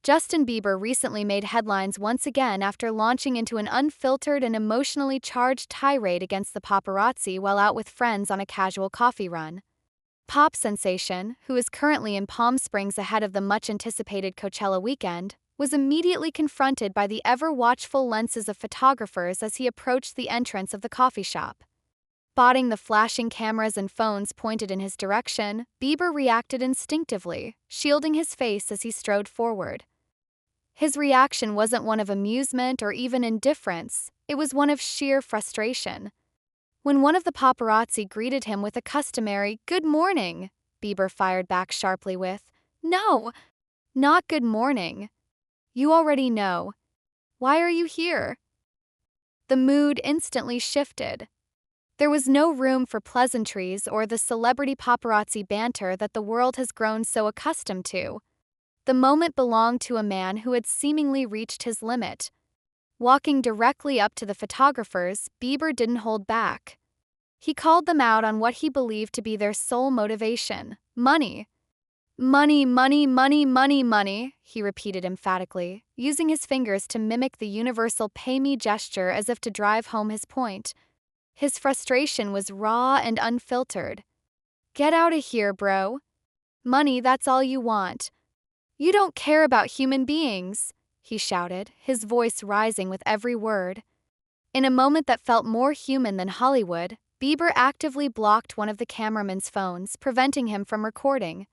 Justin Bieber recently made headlines once again after launching into an unfiltered and emotionally charged tirade against the paparazzi while out with friends on a casual coffee run. Pop sensation, who is currently in Palm Springs ahead of the much-anticipated Coachella weekend, was immediately confronted by the ever-watchful lenses of photographers as he approached the entrance of the coffee shop. Spotting the flashing cameras and phones pointed in his direction, Bieber reacted instinctively, shielding his face as he strode forward. His reaction wasn't one of amusement or even indifference, it was one of sheer frustration. When one of the paparazzi greeted him with a customary "Good morning," Bieber fired back sharply with, "No, not good morning. You already know. Why are you here?" The mood instantly shifted. There was no room for pleasantries or the celebrity paparazzi banter that the world has grown so accustomed to. The moment belonged to a man who had seemingly reached his limit. Walking directly up to the photographers, Bieber didn't hold back. He called them out on what he believed to be their sole motivation: money. "Money, money, money, money, money," he repeated emphatically, using his fingers to mimic the universal "pay me" gesture as if to drive home his point. His frustration was raw and unfiltered. "Get out of here, bro. Money, that's all you want. You don't care about human beings," he shouted, his voice rising with every word. In a moment that felt more human than Hollywood, Bieber actively blocked one of the cameraman's phones, preventing him from recording.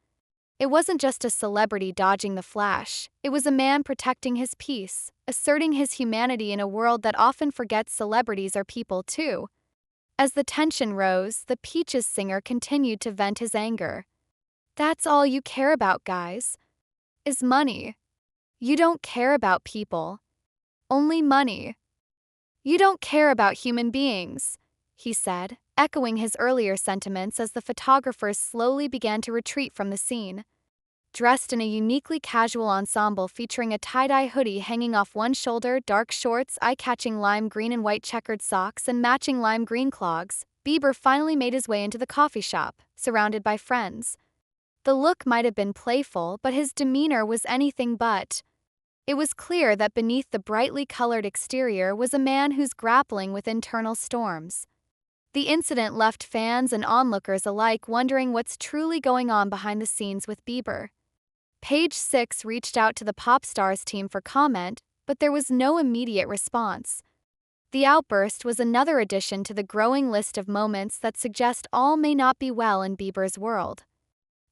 It wasn't just a celebrity dodging the flash, it was a man protecting his peace, asserting his humanity in a world that often forgets celebrities are people too. As the tension rose, the Peaches singer continued to vent his anger. "That's all you care about, guys, is money. You don't care about people. Only money. You don't care about human beings," he said, echoing his earlier sentiments as the photographers slowly began to retreat from the scene. Dressed in a uniquely casual ensemble featuring a tie-dye hoodie hanging off one shoulder, dark shorts, eye-catching lime green and white checkered socks, and matching lime green clogs, Bieber finally made his way into the coffee shop, surrounded by friends. The look might have been playful, but his demeanor was anything but. It was clear that beneath the brightly colored exterior was a man who's grappling with internal storms. The incident left fans and onlookers alike wondering what's truly going on behind the scenes with Bieber. Page 6 reached out to the pop star's team for comment, but there was no immediate response. The outburst was another addition to the growing list of moments that suggest all may not be well in Bieber's world.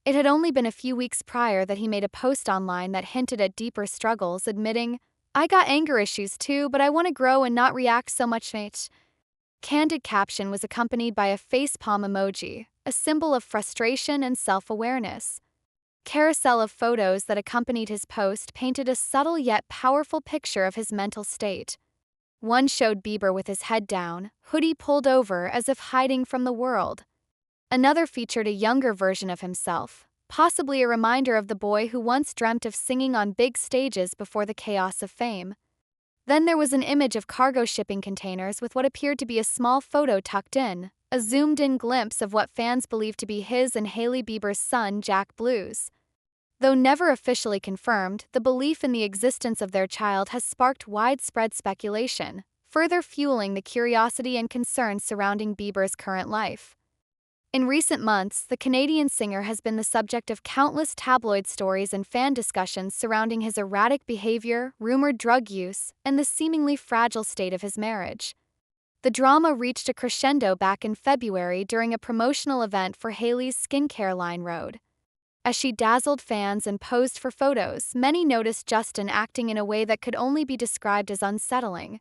It had only been a few weeks prior that he made a post online that hinted at deeper struggles, admitting, "I got anger issues too, but I want to grow and not react so much." Candid caption was accompanied by a facepalm emoji, a symbol of frustration and self-awareness. Carousel of photos that accompanied his post painted a subtle yet powerful picture of his mental state. One showed Bieber with his head down, hoodie pulled over as if hiding from the world. Another featured a younger version of himself, possibly a reminder of the boy who once dreamt of singing on big stages before the chaos of fame. Then there was an image of cargo shipping containers with what appeared to be a small photo tucked in, a zoomed-in glimpse of what fans believe to be his and Hailey Bieber's son, Jack Blues. Though never officially confirmed, the belief in the existence of their child has sparked widespread speculation, further fueling the curiosity and concern surrounding Bieber's current life. In recent months, the Canadian singer has been the subject of countless tabloid stories and fan discussions surrounding his erratic behavior, rumored drug use, and the seemingly fragile state of his marriage. The drama reached a crescendo back in February during a promotional event for Hailey's skincare line Rhode. As she dazzled fans and posed for photos, many noticed Justin acting in a way that could only be described as unsettling.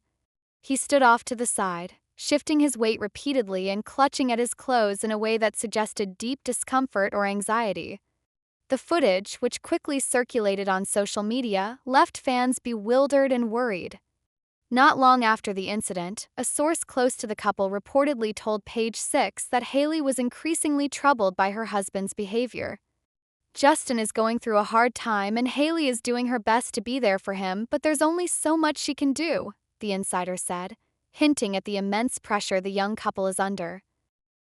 He stood off to the side, shifting his weight repeatedly and clutching at his clothes in a way that suggested deep discomfort or anxiety. The footage, which quickly circulated on social media, left fans bewildered and worried. Not long after the incident, a source close to the couple reportedly told Page 6 that Hailey was increasingly troubled by her husband's behavior. "Justin is going through a hard time and Hailey is doing her best to be there for him, but there's only so much she can do," the insider said, hinting at the immense pressure the young couple is under.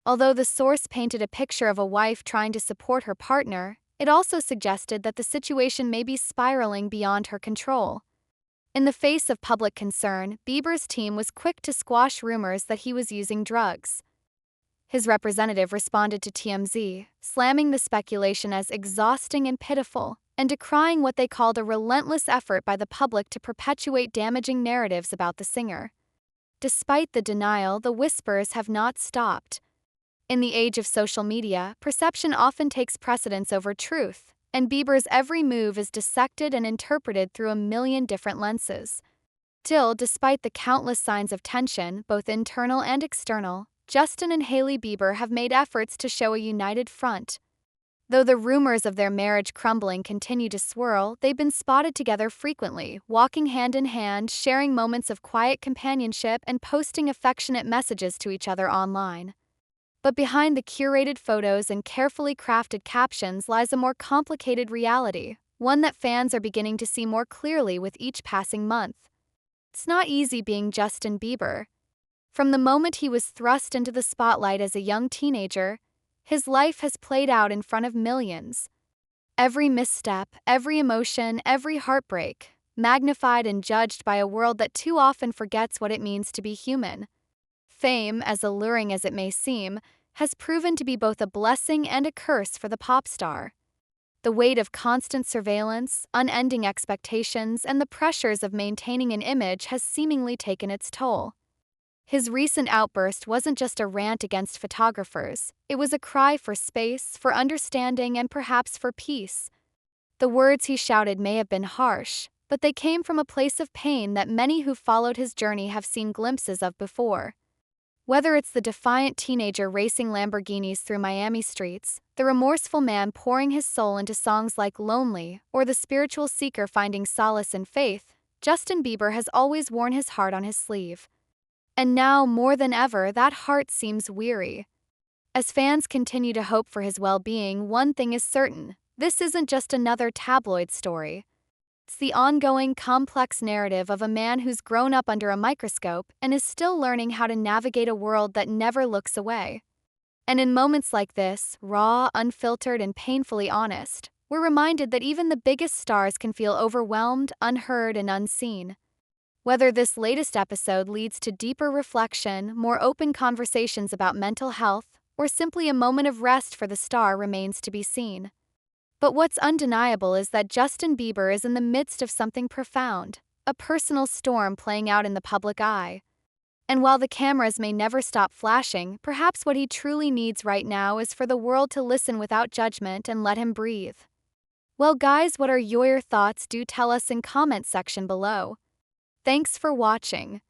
Although the source painted a picture of a wife trying to support her partner, It also suggested that the situation may be spiraling beyond her control. In the face of public concern, Bieber's team was quick to squash rumors that he was using drugs. His representative responded to TMZ, slamming the speculation as exhausting and pitiful, and decrying what they called a relentless effort by the public to perpetuate damaging narratives about the singer. Despite the denial, the whispers have not stopped. In the age of social media, perception often takes precedence over truth, and Bieber's every move is dissected and interpreted through a million different lenses. Still, despite the countless signs of tension, both internal and external, Justin and Hailey Bieber have made efforts to show a united front. Though the rumors of their marriage crumbling continue to swirl, they've been spotted together frequently, walking hand in hand, sharing moments of quiet companionship, and posting affectionate messages to each other online. But behind the curated photos and carefully crafted captions lies a more complicated reality, one that fans are beginning to see more clearly with each passing month. It's not easy being Justin Bieber. From the moment he was thrust into the spotlight as a young teenager, his life has played out in front of millions. Every misstep, every emotion, every heartbreak, magnified and judged by a world that too often forgets what it means to be human. Fame, as alluring as it may seem, has proven to be both a blessing and a curse for the pop star. The weight of constant surveillance, unending expectations, and the pressures of maintaining an image has seemingly taken its toll. His recent outburst wasn't just a rant against photographers, it was a cry for space, for understanding, and perhaps for peace. The words he shouted may have been harsh, but they came from a place of pain that many who followed his journey have seen glimpses of before. Whether it's the defiant teenager racing Lamborghinis through Miami streets, the remorseful man pouring his soul into songs like Lonely, or the spiritual seeker finding solace in faith, Justin Bieber has always worn his heart on his sleeve. And now, more than ever, that heart seems weary. As fans continue to hope for his well-being, one thing is certain: this isn't just another tabloid story. It's the ongoing, complex narrative of a man who's grown up under a microscope and is still learning how to navigate a world that never looks away. And in moments like this, raw, unfiltered, and painfully honest, we're reminded that even the biggest stars can feel overwhelmed, unheard, and unseen. Whether this latest episode leads to deeper reflection, more open conversations about mental health, or simply a moment of rest for the star remains to be seen. But what's undeniable is that Justin Bieber is in the midst of something profound, a personal storm playing out in the public eye. And while the cameras may never stop flashing, perhaps what he truly needs right now is for the world to listen without judgment and let him breathe. Well guys, what are your thoughts? Do tell us in comment section below. Thanks for watching.